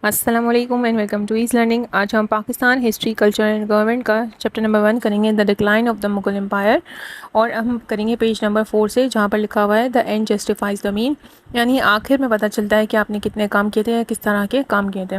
अस्सलाम वालेकुम and welcome to ease learning. आज हम Pakistan history culture and government का चैप्टर नंबर 1 करेंगे, the decline of the Mughal empire. और हम करेंगे पेज नंबर 4 से, जहाँ पर लिखा हुआ है the end justifies the mean, यानी आखिर में पता चलता है कि आपने कितने काम किए थे या किस तरह के काम किए थे।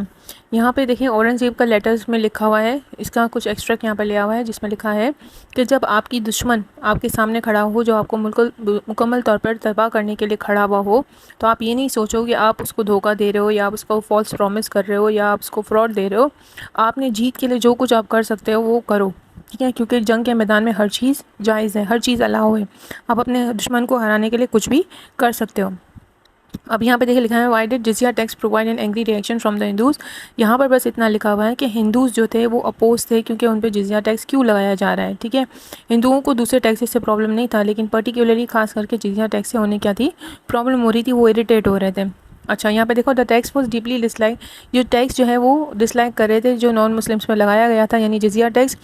यहाँ पे देखिए औरंगज़ेब का लेटर्स में लिखा हुआ है, इसका कुछ एक्स्ट्रैक्ट यहाँ पर लिया हुआ है, जिसमें लिखा है कि जब आपकी दुश्मन आपके सामने खड़ा हो, जो आपको मुकम्मल तौर पर तबाह करने के लिए खड़ा हुआ हो, तो आप ये नहीं सोचो कि आप उसको धोखा दे रहे हो या आप उसको फॉल्स प्रॉमिस कर रहे हो या आप उसको फ्रॉड दे रहे हो। आपने जीत के लिए जो कुछ आप कर सकते हो वो करो, ठीक है, क्योंकि जंग के मैदान में हर चीज़ जायज़ है, हर चीज़ अलाउ है। आप अपने दुश्मन को हराने के लिए कुछ भी कर सकते हो। अब यहाँ पे देखिए लिखा है why did jizya tax provide an angry reaction from the Hindus. यहाँ पर बस इतना लिखा हुआ है कि हिंदूज़ जो थे वो अपोज थे, क्योंकि उन पे जिजिया टैक्स क्यों लगाया जा रहा है। ठीक है, हिंदुओं को दूसरे टैक्सेस से प्रॉब्लम नहीं था, लेकिन पर्टिकुलरली खास करके जिजिया टैक्स से उन्हें क्या थी, प्रॉब्लम हो रही थी, वो इरिटेट हो रहे थे। अच्छा, यहाँ पे देखो the tax was deeply dislike, जो टैक्स जो है वो डिसलाइक कर रहे थे जो नॉन मुस्लिम्स में लगाया गया था, यानी जिजिया टैक्स।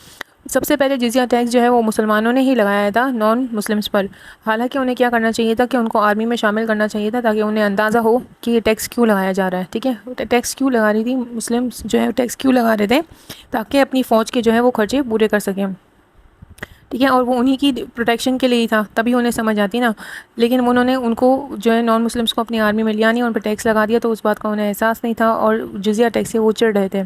सबसे पहले जिजिया टैक्स जो है वो मुसलमानों ने ही लगाया था नॉन मुस्लिम्स पर। हालांकि उन्हें क्या करना चाहिए था कि उनको आर्मी में शामिल करना चाहिए था, ताकि उन्हें अंदाज़ा हो कि ये टैक्स क्यों लगाया जा रहा है। ठीक है, टैक्स क्यों लगा रही थी मुस्लिम्स जो है, टैक्स क्यों लगा रहे थे, ताकि अपनी फ़ौज के जो है वो खर्चे पूरे कर सकें। ठीक है, और वो उन्हीं की प्रोटेक्शन के लिए ही था, तभी उन्हें समझ आती ना। लेकिन उन्होंने उनको जो है नॉन मुस्लिम्स को अपनी आर्मी में लिया नहीं, उन पर टैक्स लगा दिया, तो उस बात का उन्हें एहसास नहीं था और जिजिया टैक्स से वो चिढ़ रहे थे।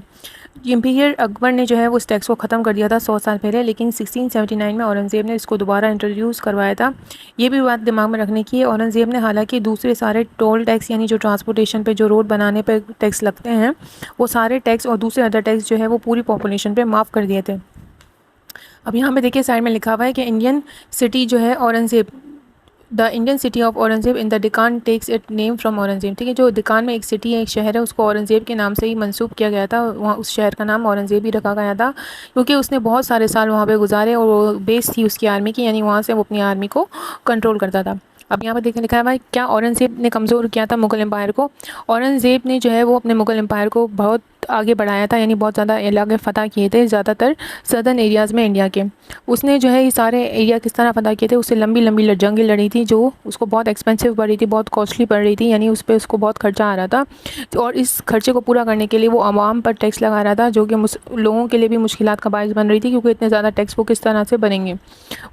इम्पीरियल अकबर ने जो है वो इस टैक्स को ख़त्म कर दिया था 100 साल पहले, लेकिन 1679 में औरंगज़ेब ने इसको दोबारा इंट्रोड्यूस करवाया था। ये भी बात दिमाग में रखने की है। औरंगज़ेब ने हालांकि दूसरे सारे टोल टैक्स, यानी जो ट्रांसपोर्टेशन पे, जो रोड बनाने पे टैक्स लगते हैं, वो सारे टैक्स और दूसरे अदर टैक्स जो है वो पूरी पॉपुलेशन पे माफ़ कर दिए थे। अब यहाँ पे देखिए साइड में लिखा हुआ है कि इंडियन सिटी जो है Aurangzeb, the Indian city of Aurangzeb in the Deccan takes it name from Aurangzeb. ठीक है, जो डिकान में एक सिटी है, एक शहर है, उसको औरंगज़ेब के नाम से ही मंसूब किया गया था। वहाँ उस शहर का नाम औरंगज़ेब ही रखा गया था, क्योंकि उसने बहुत सारे साल वहाँ पे गुजारे और वो बेस थी उसकी आर्मी की, यानी वहाँ से वो अपनी आर्मी को कंट्रोल करता था। अब यहाँ पर देखने लिखा है भाई, क्या औरंगज़ेब ने कमज़ोर किया था मुग़ल एम्पायर को। औरंगज़ेब ने जो है वो अपने मुग़ल एम्पायर को बहुत आगे बढ़ाया था, यानी बहुत ज़्यादा इलाके फ़तह किए थे, ज़्यादातर सदर्न एरियाज़ में इंडिया के। उसने जो है ये सारे एरिया किस तरह फ़तह किए थे, उससे लंबी लंबी जंगें लड़ी थी, जो उसको बहुत एक्सपेंसिव पड़ रही थी, बहुत कॉस्टली पड़ रही थी, यानी उस पर उसको बहुत खर्चा आ रहा था। तो और इस खर्चे को पूरा करने के लिए वो आवाम पर टैक्स लगा रहा था, जो कि लोगों के लिए भी मुश्किलात का बायस बन रही थी, क्योंकि इतने ज़्यादा टैक्स वो किस तरह से बनेंगे।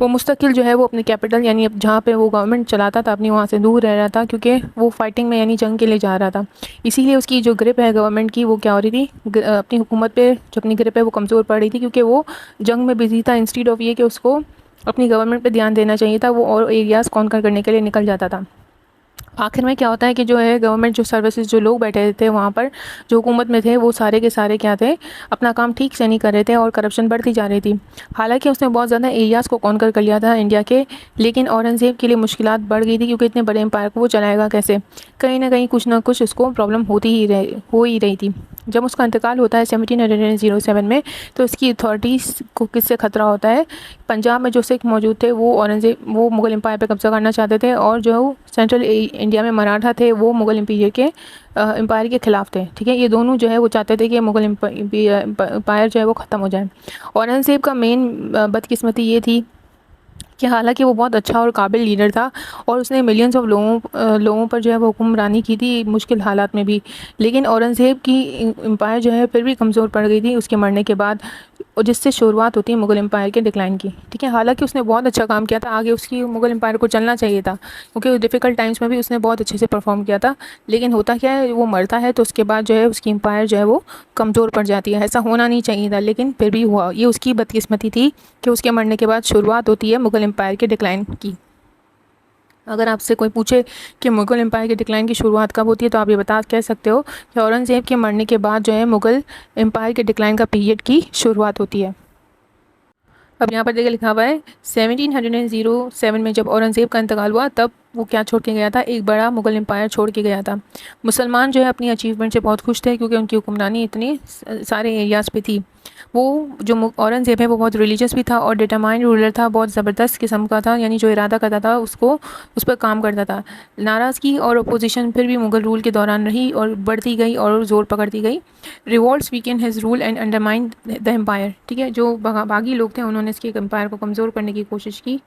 वो मुस्तकिल जो है वो अपनी कैपिटल, यानी जहाँ पे वो गवर्नमेंट चलाता था, अपनी वहाँ से दूर रह रहा था, क्योंकि वो फाइटिंग में यानी जंग के लिए जा रहा था। इसीलिए उसकी जो ग्रिप है गवर्नमेंट की, वो क्या हो रही थी, अपनी हुकूमत पे जो अपनी ग्रिप है वो कमज़ोर पड़ रही थी, क्योंकि वो जंग में बिजी था। इंस्टीड ऑफ ये कि उसको अपनी गवर्नमेंट पे ध्यान देना चाहिए था, वो और एरियाज़ कॉन्कर करने के लिए निकल जाता था। आखिर में क्या होता है कि जो है गवर्नमेंट जो सर्विसेज, जो लोग बैठे थे वहाँ पर, जो हुकूमत में थे, वो सारे के सारे क्या थे, अपना काम ठीक से नहीं कर रहे थे और करप्शन बढ़ती जा रही थी। हालांकि उसने बहुत ज़्यादा एरियाज़ को कॉन्कर कर लिया था इंडिया के, लेकिन औरंगज़ेब के लिए मुश्किलात बढ़ गई थी, क्योंकि इतने बड़े एम्पायर को वो चलाएगा कैसे। कहीं ना कुछ उसको प्रॉब्लम हो ही रही थी। जब उसका इंतकाल होता है 1707 में, तो इसकी अथॉरिटीज़ को किससे ख़तरा होता है। पंजाब में जो सिख मौजूद थे वो मुग़ल एम्पायर पे कब्ज़ा करना चाहते थे, और जो सेंट्रल इंडिया में मराठा थे वो मुग़ल एम्पायर के ख़िलाफ़ थे। ठीक है, ये दोनों जो है वो चाहते थे कि मुग़ल एम्पायर जो है वो ख़त्म हो जाए। औरंगज़ेब का मेन बदकिस्मती ये थी कि हालांकि वो बहुत अच्छा और काबिल लीडर था, और उसने मिलियंस ऑफ लोगों पर जो है वो हुक्मरानी की थी मुश्किल हालात में भी, लेकिन औरंगज़ेब की एम्पायर जो है फिर भी कमज़ोर पड़ गई थी उसके मरने के बाद, और जिससे शुरुआत होती है मुग़ल एम्पायर के डिक्लाइन की। ठीक है, हालांकि उसने बहुत अच्छा काम किया था, आगे उसकी मुग़ल एम्पायर को चलना चाहिए था, क्योंकि डिफ़िकल्ट टाइम्स में भी उसने बहुत अच्छे से परफॉर्म किया था। लेकिन होता क्या है, वो मरता है तो उसके बाद जो है उसकी एम्पायर जो है वो कमज़ोर पड़ जाती है। ऐसा होना नहीं चाहिए था, लेकिन फिर भी हुआ। ये उसकी बदकिस्मती थी कि उसके मरने के बाद शुरुआत होती है मुग़ल एम्पायर के डिक्लाइन की। अगर आपसे कोई पूछे कि मुग़ल एम्पायर के डिक्लाइन की शुरुआत कब होती है, तो आप ये कह सकते हो कि औरंगज़ेब के मरने के बाद जो है मुग़ल एम्पायर के डिक्लाइन का पीरियड की शुरुआत होती है। अब यहाँ पर देखिए लिखा हुआ है 1707 में जब औरंगज़ेब का इंतकाल हुआ, तब वो क्या छोड़ के गया था, एक बड़ा मुग़ल एम्पायर छोड़ के गया था। मुसलमान जो है अपनी अचीवमेंट से बहुत खुश थे, क्योंकि उनकी हुक्मरानी इतनी सारे एरियाज़ पे थी। वो जो औरंगज़ेब है वो बहुत रिलीजियस भी था और डिटरमाइंड रूलर था, बहुत ज़बरदस्त किस्म का था, यानी जो इरादा करता था उसको उस पर काम करता था। नाराज़गी और अपोजिशन फिर भी मुग़ल रूल के दौरान रही और बढ़ती गई और ज़ोर पकड़ती गई। Revolts weakened his rule and undermine the empire. ठीक है, जो बागी लोग थे उन्होंने इसके एम्पायर को कमज़ोर करने की कोशिश की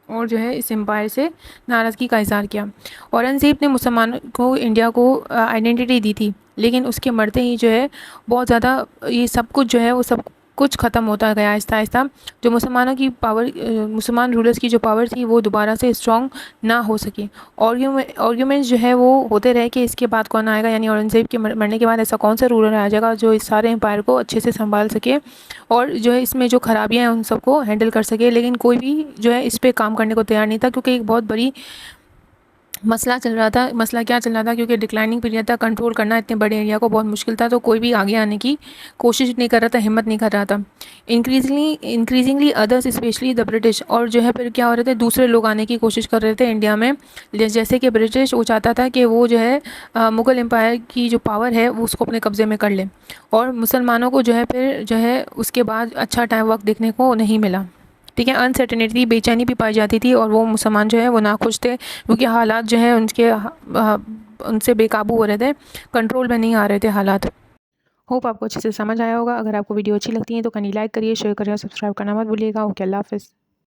और जो है इस एम्पायर से नाराज़गी का इज़हार किया। औरंगज़ेब ने मुसलमानों को इंडिया को आइडेंटिटी दी थी, लेकिन उसके मरते ही जो है बहुत ज़्यादा ये सब कुछ जो है वो सब कुछ ख़त्म होता गया आहिस्ता आहिस्ता। जो मुसलमानों की पावर, मुसलमान रूलर्स की जो पावर थी वो दोबारा से स्ट्रॉन्ग ना हो सकी। आर्ग्यूमेंट्स जो है वो होते रहे कि इसके बाद कौन आएगा, यानी औरंगज़ेब के मरने के बाद ऐसा कौन सा रूलर आ जाएगा जो इस सारे एम्पायर को अच्छे से संभाल सके और जो है इसमें जो खराबियाँ हैं उन सबको हैंडल कर सके। लेकिन कोई भी जो है इस पर काम करने को तैयार नहीं था, क्योंकि एक बहुत बड़ी मसला चल रहा था। मसला क्या चल रहा था, क्योंकि डिक्लाइनिंग पीरियड था, कंट्रोल करना इतने बड़े एरिया को बहुत मुश्किल था, तो कोई भी आगे आने की कोशिश नहीं कर रहा था, हिम्मत नहीं कर रहा था। Increasingly others, specially the British, और जो है फिर क्या हो रहे थे, दूसरे लोग आने की कोशिश कर रहे थे इंडिया में। जैसे कि ब्रिटिश वो चाहता था कि वो जो है मुग़ल एम्पायर की जो पावर है वो उसको अपने कब्ज़े में कर ले, और मुसलमानों को जो है फिर जो है उसके बाद अच्छा टाइम वक्त देखने को नहीं मिला। ठीक है, अनसर्टेनिटी, बेचैनी भी पाई जाती थी, और वो मुसलमान जो है वो नाखुश थे, क्योंकि हालात जो है उनके उनसे बेकाबू हो रहे थे, कंट्रोल में नहीं आ रहे थे हालात। होप आपको अच्छे से समझ आया होगा। अगर आपको वीडियो अच्छी लगती है तो कहीं लाइक करिए, शेयर करिए और सब्सक्राइब करना मत भूलिएगा। ओके, अल्लाह हाफ़िज़।